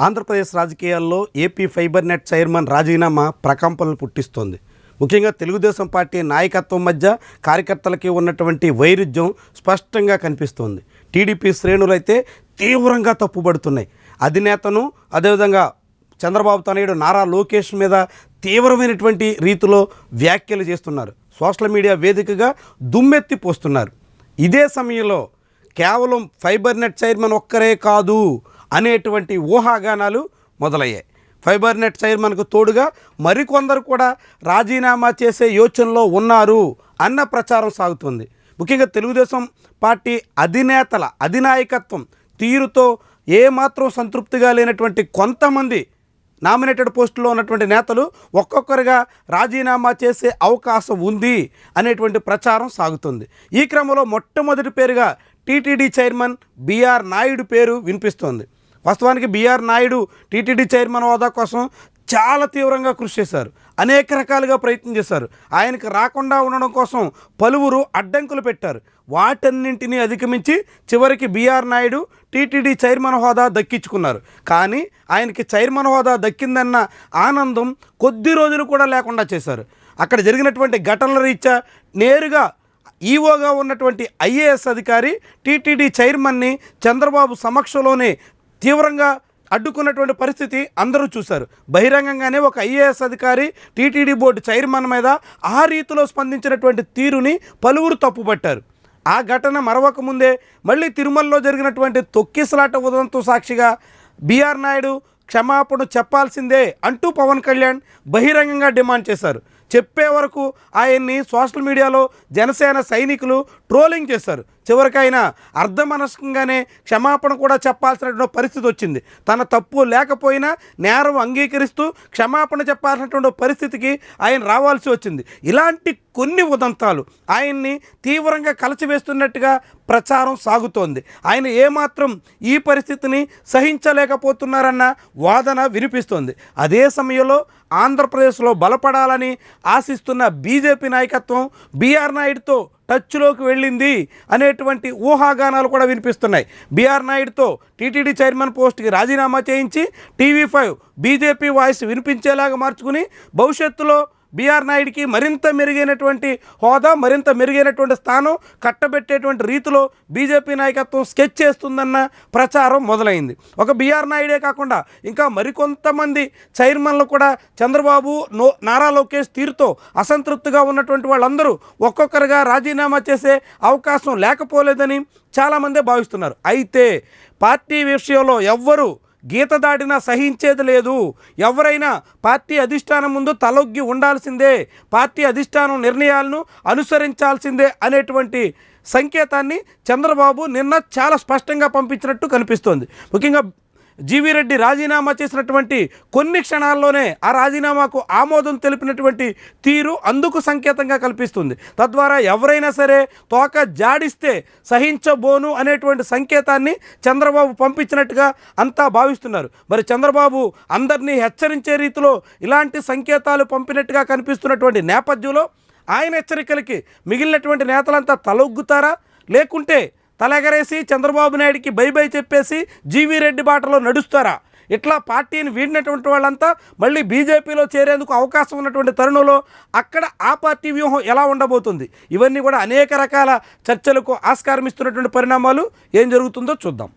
ఆంధ్రప్రదేశ్ రాజకీయాల్లో AP fibre net chairman రాజీనామా ప్రకంపనలు పుట్టిస్తోంది. ముఖ్యంగా తెలుగుదేశం పార్టీ నాయకత్వం మధ్య కార్యకర్తలకి ఉన్నటువంటి వైరుధ్యం స్పష్టంగా కనిపిస్తోంది. టీడీపీ శ్రేణులైతే తీవ్రంగా తప్పుపడుతున్నాయి. అధినేతను అదేవిధంగా చంద్రబాబు తనయుడు నారా లోకేష్ మీద తీవ్రమైనటువంటి రీతిలో వ్యాఖ్యలు చేస్తున్నారు. సోషల్ మీడియా వేదికగా దుమ్మెత్తి పోస్తున్నారు. ఇదే సమయంలో కేవలం ఫైబర్ నెట్ చైర్మన్ ఒక్కరే కాదు అనేటువంటి ఊహాగానాలు మొదలయ్యాయి. ఫైబర్ నెట్ చైర్మన్కు తోడుగా మరికొందరు కూడా రాజీనామా చేసే యోచనలో ఉన్నారు అన్న ప్రచారం సాగుతుంది. ముఖ్యంగా తెలుగుదేశం పార్టీ అధినేతల అధినాయకత్వం తీరుతో ఏమాత్రం సంతృప్తిగా లేనటువంటి కొంతమంది నామినేటెడ్ పోస్టులో ఉన్నటువంటి నేతలు ఒక్కొక్కరుగా రాజీనామా చేసే అవకాశం ఉంది అనేటువంటి ప్రచారం సాగుతుంది. ఈ క్రమంలో మొట్టమొదటి పేరుగా టీటీడీ చైర్మన్ బిఆర్ నాయుడు పేరు వినిపిస్తోంది. వాస్తవానికి బిఆర్ నాయుడు టీటీడీ చైర్మన్ హోదా కోసం చాలా తీవ్రంగా కృషి చేశారు. అనేక రకాలుగా ప్రయత్నం చేశారు. ఆయనకు రాకుండా ఉండడం కోసం పలువురు అడ్డంకులు పెట్టారు. వాటన్నింటినీ అధిగమించి చివరికి బిఆర్ నాయుడు టీటీడీ చైర్మన్ హోదా దక్కించుకున్నారు. కానీ ఆయనకి చైర్మన్ హోదా దక్కిందన్న ఆనందం కొద్ది రోజులు కూడా లేకుండా చేశారు. అక్కడ జరిగినటువంటి ఘటనల రీత్యా నేరుగా ఈవోగా ఉన్నటువంటి ఐఏఎస్ అధికారి టీటీడీ చైర్మన్ని చంద్రబాబు సమక్షంలోనే తీవ్రంగా అడ్డుకున్నటువంటి పరిస్థితి అందరూ చూశారు. బహిరంగంగానే ఒక ఐఏఎస్ అధికారి టీటీడీ బోర్డు చైర్మన్ మీద ఆ రీతిలో స్పందించినటువంటి తీరుని పలువురు తప్పుపట్టారు. ఆ ఘటన మరవకముందే మళ్ళీ తిరుమలలో జరిగినటువంటి తొక్కిసలాట ఉదంతం సాక్షిగా బిఆర్ నాయుడు క్షమాపణ చెప్పాల్సిందే అంటూ పవన్ కళ్యాణ్ బహిరంగంగా డిమాండ్ చేశారు. చెప్పే వరకు ఆయన్ని సోషల్ మీడియాలో జనసేన సైనికులు ట్రోలింగ్ చేశారు. చివరికి ఆయన అర్ధమనస్కంగానే క్షమాపణ కూడా చెప్పాల్సినటువంటి పరిస్థితి వచ్చింది. తన తప్పు లేకపోయినా నేరం అంగీకరిస్తూ క్షమాపణ చెప్పాల్సినటువంటి పరిస్థితికి ఆయన రావాల్సి వచ్చింది. ఇలాంటి కొన్ని ఉదంతాలు ఆయన్ని తీవ్రంగా కలచివేస్తున్నట్టుగా ప్రచారం సాగుతోంది. ఆయన ఏమాత్రం ఈ పరిస్థితిని సహించలేకపోతున్నారన్న వాదన వినిపిస్తోంది. అదే సమయంలో ఆంధ్రప్రదేశ్లో బలపడాలని ఆశిస్తున్న బీజేపీ నాయకత్వం బిఆర్ నాయుడుతో టచ్లోకి వెళ్ళింది అనేటువంటి ఊహాగానాలు కూడా వినిపిస్తున్నాయి. బిఆర్ నాయుడుతో టీటీడీ చైర్మన్ పోస్ట్కి రాజీనామా చేయించి టీవీ5 బీజేపీ వాయిస్ వినిపించేలాగా మార్చుకుని భవిష్యత్తులో బిఆర్ నాయుడికి మరింత మెరుగైనటువంటి హోదా, మరింత మెరుగైనటువంటి స్థానం కట్టబెట్టేటువంటి రీతిలో బీజేపీ నాయకత్వం స్కెచ్ చేస్తుందన్న ప్రచారం మొదలైంది. ఒక బిఆర్ నాయుడే కాకుండా ఇంకా మరికొంతమంది చైర్మన్లు కూడా చంద్రబాబు నారా లోకేష్ తీరుతో అసంతృప్తిగా ఉన్నటువంటి వాళ్ళందరూ ఒక్కొక్కరుగా రాజీనామా చేసే అవకాశం లేకపోలేదని చాలామందే భావిస్తున్నారు. అయితే పార్టీ విషయంలో ఎవ్వరూ గీత దాటినా సహించేది లేదు. ఎవరైనా పార్టీ అధిష్టానం ముందు తలొగ్గి ఉండాల్సిందే, పార్టీ అధిష్టానం నిర్ణయాలను అనుసరించాల్సిందే అనేటువంటి సంకేతాన్ని చంద్రబాబు నిన్న చాలా స్పష్టంగా పంపించినట్టు కనిపిస్తోంది. ముఖ్యంగా జీవీ రెడ్డి రాజీనామా చేసినటువంటి కొన్ని క్షణాల్లోనే ఆ రాజీనామాకు ఆమోదం తెలిపినటువంటి తీరు అందుకు సంకేతంగా కల్పిస్తుంది. తద్వారా ఎవరైనా సరే తోక జాడిస్తే సహించబోను అనేటువంటి సంకేతాన్ని చంద్రబాబు పంపించినట్టుగా అంతా భావిస్తున్నారు. మరి చంద్రబాబు అందరినీ హెచ్చరించే రీతిలో ఇలాంటి సంకేతాలు పంపినట్టుగా కనిపిస్తున్నటువంటి నేపథ్యంలో ఆయన హెచ్చరికలకి మిగిలినటువంటి నేతలంతా తలొగ్గుతారా, లేకుంటే తలెగరేసి చంద్రబాబు నాయుడికి బై బై చెప్పేసి జీవీ రెడ్డి బాటలో నడుస్తారా? ఇట్లా పార్టీని వీడినటువంటి వాళ్ళంతా మళ్ళీ బీజేపీలో చేరేందుకు అవకాశం ఉన్నటువంటి తరుణంలో అక్కడ ఆ పార్టీ వ్యూహం ఎలా ఉండబోతుంది? ఇవన్నీ కూడా అనేక రకాల చర్చలకు ఆస్కారం ఇస్తున్నటువంటి పరిణామాలు. ఏం జరుగుతుందో చూద్దాం.